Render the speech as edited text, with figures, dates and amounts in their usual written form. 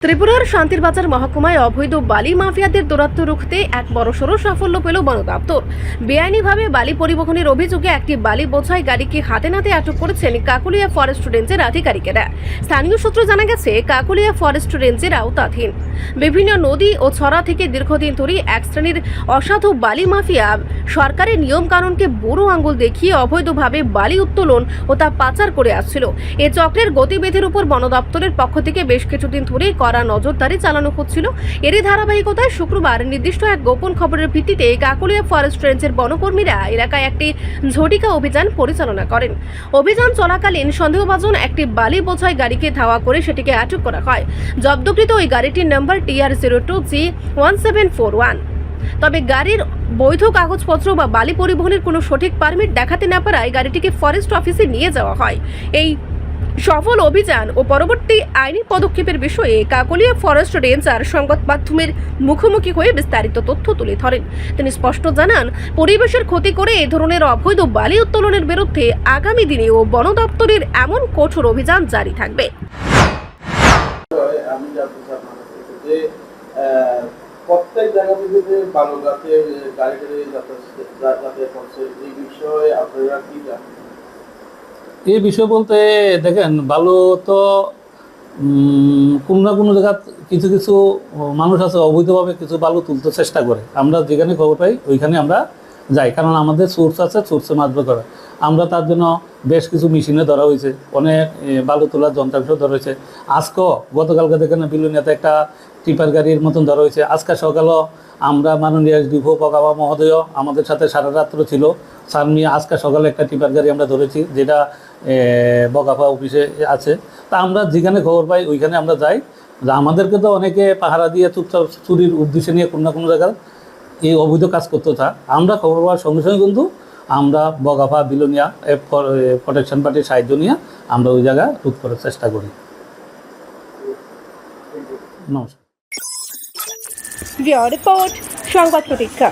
ত্রিপুরার শান্তিরবাজার মহকুমায় অবৈধ বালি মাফিয়াদের দৌরাত্ম্য রুখতে এক বড়সড় সাফল্য পেল বন দপ্তর। বেআইনিভাবে বালি পরিবহনের অভিযোগে একটি বালি বোঝাই গাড়িকে হাতে নাতে আটক করেছেন কাকুলিয়া ফরেস্ট রেঞ্জের আধিকারিকেরা। স্থানীয় সূত্র জানা গেছে, কাকুলিয়া ফরেস্ট রেঞ্জের আওতাধীন বিভিন্ন নদী ও ছড়া থেকে দীর্ঘদিন ধরে এক শ্রেণীর অসাধু বালি মাফিয়া সরকারের নিয়ম কানুনকে বুড়ো আঙ্গুল দেখিয়ে অবৈধভাবে বালি উত্তোলন ও তা পাচার করে আসছিল। এ চক্রের গতিবিধির উপর বন দপ্তরের পক্ষ থেকে বেশ কিছুদিন ধরে কড়া নজরদারি চালানো হচ্ছিল। এরই ধারাবাহিকতায় শুক্রবার নির্দিষ্ট এক গোপন খবরের ভিত্তিতে কাকুলিয়া ফরেস্ট রেঞ্জের বনকর্মীরা এলাকায় একটি ঝটিকা অভিযান পরিচালনা করেন। অভিযান চলাকালীন সন্দেহভাজন একটি বালি বোঝাই গাড়িকে ধাওয়া করে সেটিকে আটক করা হয়। জব্দকৃত ওই গাড়িটির নম্বর TR02G1741। তবে গাড়ির বৈধ কাগজপত্র বা বালি পরিবহনের কোনো সঠিক পারমিট দেখাতে না পারায় গাড়িটিকে ফরেস্ট অফিসে নিয়ে যাওয়া হয়। এই সফল অভিযান ও পরবর্তী আইনি পদক্ষেপের বিষয়ে কাকুলিয়া ফরেস্ট রেঞ্জার সংবাদ মাধ্যমের মুখোমুখি হয়ে বিস্তারিত তথ্য তুলে ধরেন। তিনি স্পষ্ট জানান, পরিবেশের ক্ষতি করে এ ধরনের অবৈধ বালি উত্তোলনের বিরুদ্ধে আগামী দিনেও বন দপ্তরের এমন কঠোর অভিযান জারি থাকবে। প্রত্যেক জায়গাতে যে বালুঘাটে গাড়ি যাতায়াত করছে, এই বিষয়ে আপনারা কি জানেন? এই বিষয় বলতে দেখেন, বালু তো কোনো না কোনো জায়গা কিছু কিছু মানুষ আছে অবৈধভাবে কিছু বালু তুলতে চেষ্টা করে। আমরা যেখানে খবর পাই ওইখানে আমরা যাই, কারণ আমাদের সোর্স আছে, সোর্সে মাধ্যমে করা। আমরা তার জন্য বেশ কিছু মেশিনে ধরা হয়েছে, অনেক বালু তোলার যন্ত্রাংশ ধরা হয়েছে। আজকেও গতকালকে দেখেন বিলুনিয়াতে একটা টিপার গাড়ির মতন ধরা হয়েছে। আজকে সকালও আমরা মাননীয় ডিভো পকাবা মহোদয় আমাদের সাথে সারা রাত্র ছিল। স্যার নিয়ে আজকে সকালে একটা টিপার গাড়ি আমরা ধরেছি, যেটা বগাফা অফিসে আছে। তা আমরা যেখানে খবর পাই ওইখানে আমরা যাই। আমাদেরকে তো অনেকে পাহারা দিয়ে চুপচাপ চুরির উদ্দেশ্যে নিয়ে কোনো না কোনো জায়গায় এই অবৈধ কাজ করতে থাকে। আমরা খবর পাওয়ার সঙ্গে সঙ্গে কিন্তু আমরা বগাফা বিলোনিয়া প্রোটেকশন পার্টির সাহায্য নিয়ে আমরা ওই জায়গায় রোধ করার চেষ্টা করি। নমস্কার। রিপোর্ট সংবাদ প্রতীক্ষা।